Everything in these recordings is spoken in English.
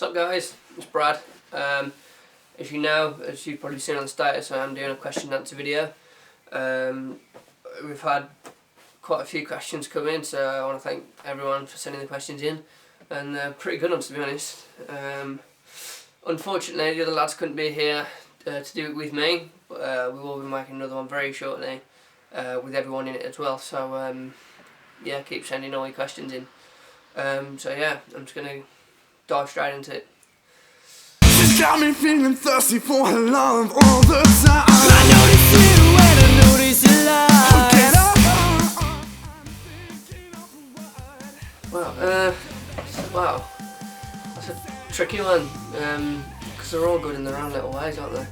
What's up guys, it's Brad. As you know, as you've probably seen on the status, I am doing a question and answer video. We've had quite a few questions come in, so I want to thank everyone for sending the questions in, and they're pretty good ones to be honest. Unfortunately the other lads couldn't be here to do it with me, but we will be making another one very shortly with everyone in it as well, so yeah, keep sending all your questions in. So yeah, I'm just going to dive straight into it. She's got me feeling thirsty for her love all the time. I notice it when I notice your lies. Wow, that's a tricky one, because they're all good in their own little ways, aren't they?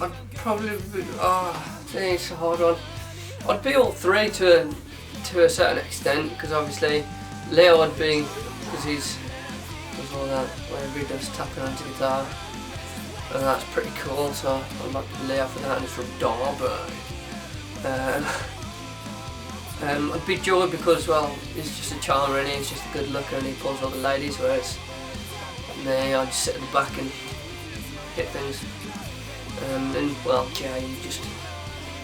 I'd probably be, it's a hard one. I'd be all three to a certain extent, because obviously Leo would be, because he's does all that, whenever he does tapping onto guitar, and that's pretty cool, so I'd like Leo for that, and it's from Dar, but I'd be Joy because, well, he's just a charmer and he's just a good looker and he pulls all the ladies, whereas me, I just sit at the back and hit things. And well, Jay, just,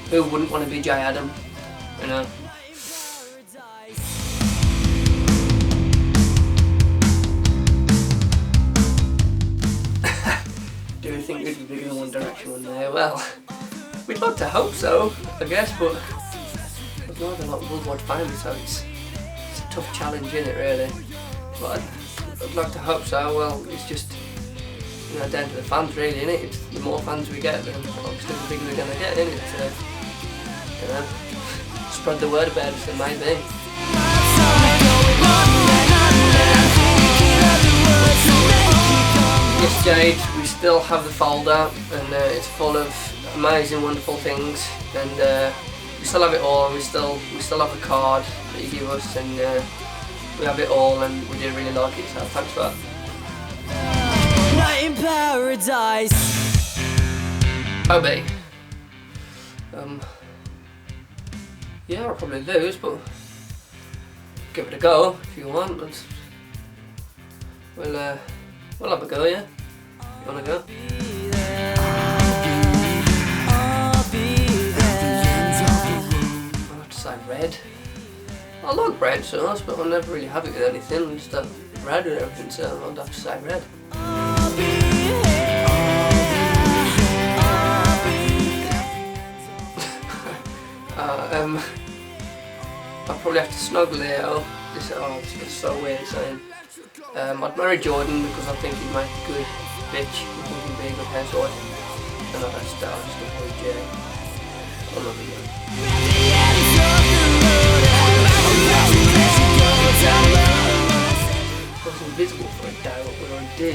who wouldn't want to be Jay Adam, you know? Do we think we'd be bigger in one direction one day? Well, we'd like to hope so, I guess, but we've not a lot of worldwide fame, so it's a tough challenge, isn't it, really? But I'd like to hope so. Well, it's just, you know, down to the fans, really, isn't it? It's, the more fans we get, then obviously the bigger we're going to get, isn't it? So, you know, spread the word about us, it may be. Yes, Jade, we still have the folder, and it's full of amazing, wonderful things, and we still have it all. We still have the card that you give us, and we have it all, and we did really like it, so thanks for that. Night in paradise. Obi. Yeah, I'll probably lose, but give it a go if you want. We'll have a go, yeah? You wanna go? I'll have to say red. I like red sauce, but I'll never really have it with anything. I just have red with everything, so I'll have to say red. I'll probably have to snuggle Leo. It's so weird saying. I'd marry Jordan because I think he'd make a good bitch. I think he'd be a good housewife. And I'd just avoid Jay. I love you. I was invisible for a day, what would I do?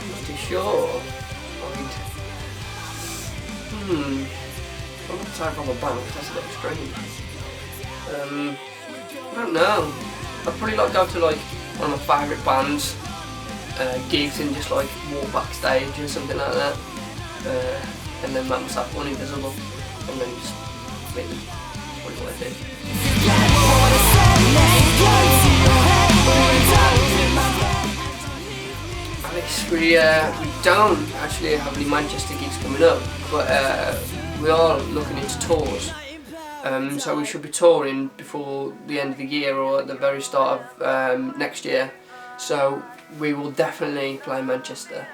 Not too sure. I'm not tired from a band, that's a bit extreme. I don't know. I'd probably like to go to like one of my favourite bands, gigs, and just like walk backstage or something like that, and then make myself invisible, and then just meet them. That's probably what I do. Alex, we don't actually have any Manchester gigs coming up, but we are looking into tours. So we should be touring before the end of the year or at the very start of next year. So we will definitely play Manchester.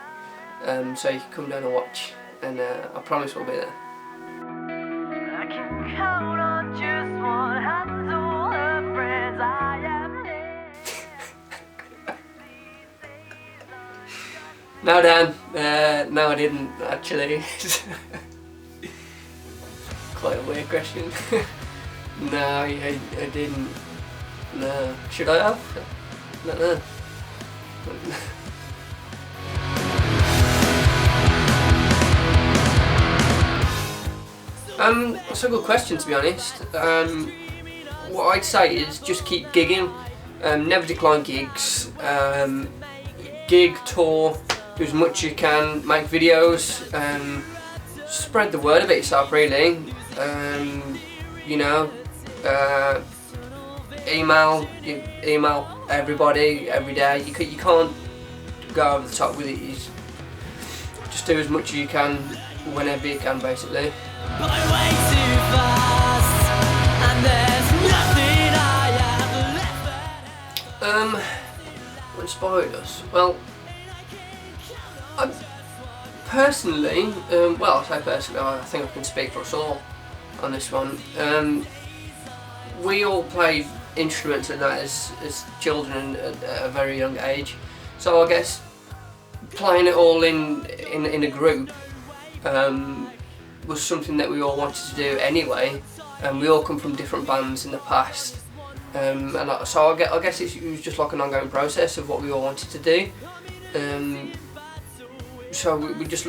So you can come down and watch, and I promise we'll be there. I can count on just one hand to all the friends I am. No, Dan. No, I didn't actually. Quite a weird question. No, I didn't. No. Should I have? No. That's a good question, to be honest. What I'd say is just keep gigging. Never decline gigs. Gig, tour, do as much as you can, make videos. Spread the word of it yourself, really. You know, you email everybody every day. You can't go over the top with it. You just do as much as you can whenever you can, basically. What inspired us? Well, I personally, I say personally, I think I can speak for us all on this one. We all played instruments and that as children at a very young age, so I guess playing it all in a group was something that we all wanted to do anyway, and we all come from different bands in the past, so I guess it was just like an ongoing process of what we all wanted to do. So we just,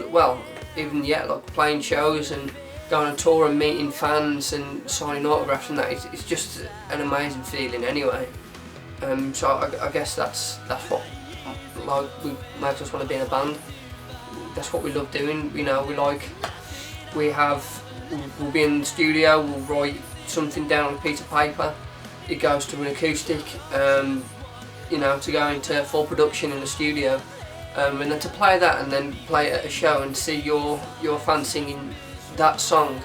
even yet, like playing shows and going on tour and meeting fans and signing autographs and that, it's just an amazing feeling anyway. So I guess that's what makes us want to be in a band. That's what we love doing. You know, we'll be in the studio, we'll write something down on a piece of paper, it goes to an acoustic, you know, to go into full production in the studio, and then to play that and then play it at a show and see your fans singing that song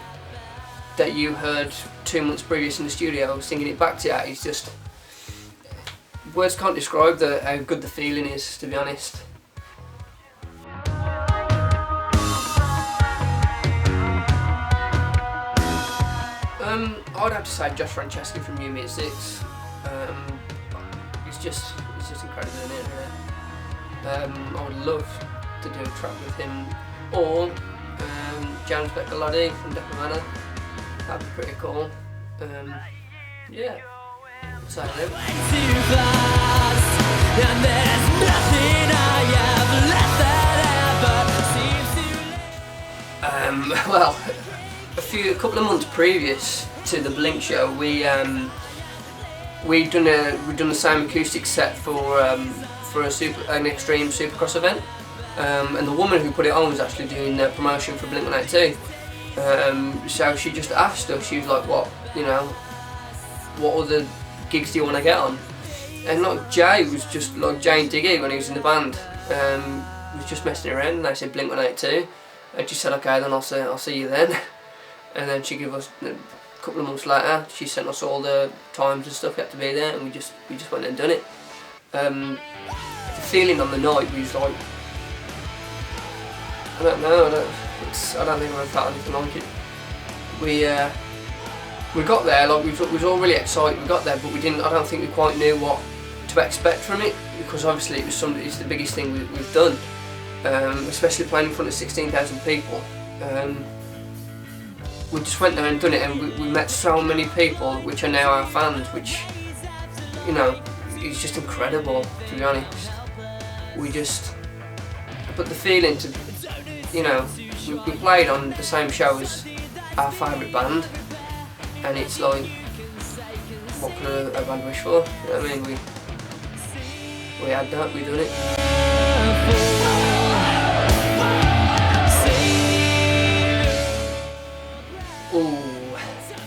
that you heard 2 months previous in the studio, singing it back to you, it's just, words can't describe how good the feeling is, to be honest. I'd have to say Josh Franceschi from New Meat 6. It's just incredible, isn't it? I would love to do a track with him, or James Beccalodi from Declamana. That'd be pretty cool. Yeah. So well, a couple of months previous to the Blink show, we'd done the same acoustic set for an extreme Supercross event, and the woman who put it on was actually doing promotion for Blink-182. So she just asked us, she was like, what other gigs do you want to get on? And like Jay was just like Jay and Diggy when he was in the band, was just messing around, and they said Blink-182, and she said, okay, then I'll see you then. And then she gave us, a couple of months later, she sent us all the times and stuff we had to be there, and we just went and done it. The feeling on the night was like, I don't know, I don't think I've ever felt anything like it. We got there, like we was all really excited. We got there, but I don't think we quite knew what to expect from it, because obviously it's the biggest thing we've done, especially playing in front of 16,000 people. We just went there and done it, and we met so many people which are now our fans, which, you know, it's just incredible, to be honest. But the feeling to, you know, we played on the same show as our favourite band, and it's like, what could a band wish for? You know what I mean? We had that, we done it. Ooh,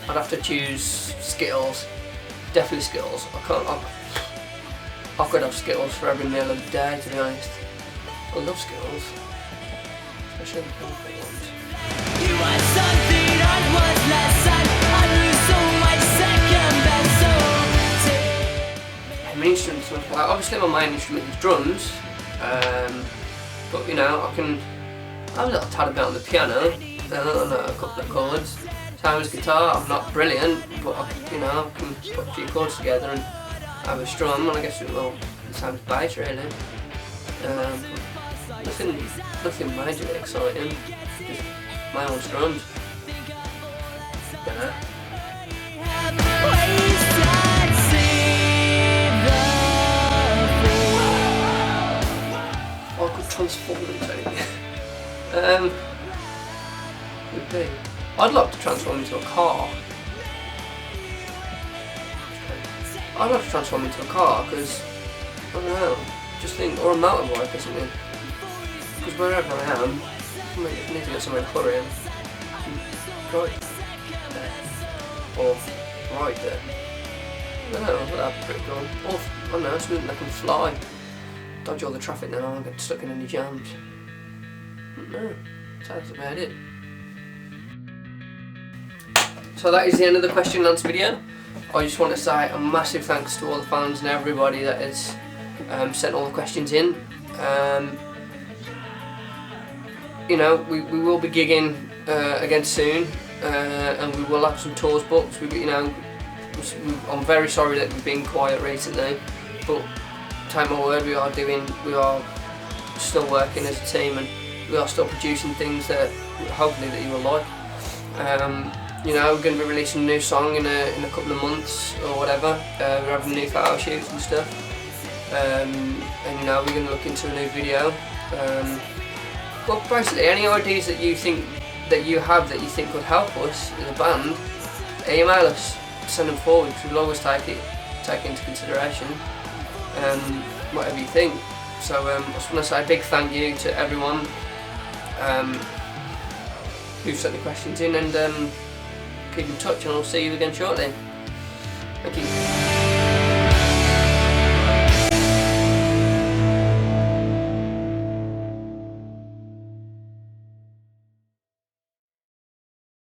I'd have to choose Skittles. Definitely Skittles. I could have Skittles for every meal of the day, to be honest. I love Skittles, especially the purple ones. You are something I was last time. I lose so much second best. How many instruments? Well, obviously my main instrument is drums, but you know, I have a little tad bit on the piano, and a couple of chords. Same as guitar, I'm not brilliant, but I can put a few chords together and have a strum, and I guess the same as bass really. Nothing majorly exciting, just my own strums. Yeah. I could transform into anything. Would be. I'd like to transform into a car. I'd like to transform into a car because, I don't know, or a motorbike or something. Because wherever I am, I need to get somewhere to hurry in. Right there. Or right there. I don't know, that'd be pretty cool. Or, I don't know, something that can fly. Dodge all the traffic, then I'll get stuck in any jams. No, that's about it. So that is the end of the question and answer video. I just want to say a massive thanks to all the fans and everybody that has sent all the questions in. You know, we will be gigging again soon, and we will have some tours booked. You know, I'm very sorry that we've been quiet recently, but take my word, we are still working as a team, and we are still producing things that hopefully that you will like. You know, we're going to be releasing a new song in a couple of months or whatever. We're having new photo shoots and stuff, and you know, we're going to look into a new video. Well, basically, any ideas that you think that you think could help us as a band, email us, send them forward, because we'll always take into consideration whatever you think. So I just want to say a big thank you to everyone who sent the questions in, and keep in touch, and I'll see you again shortly. Thank you.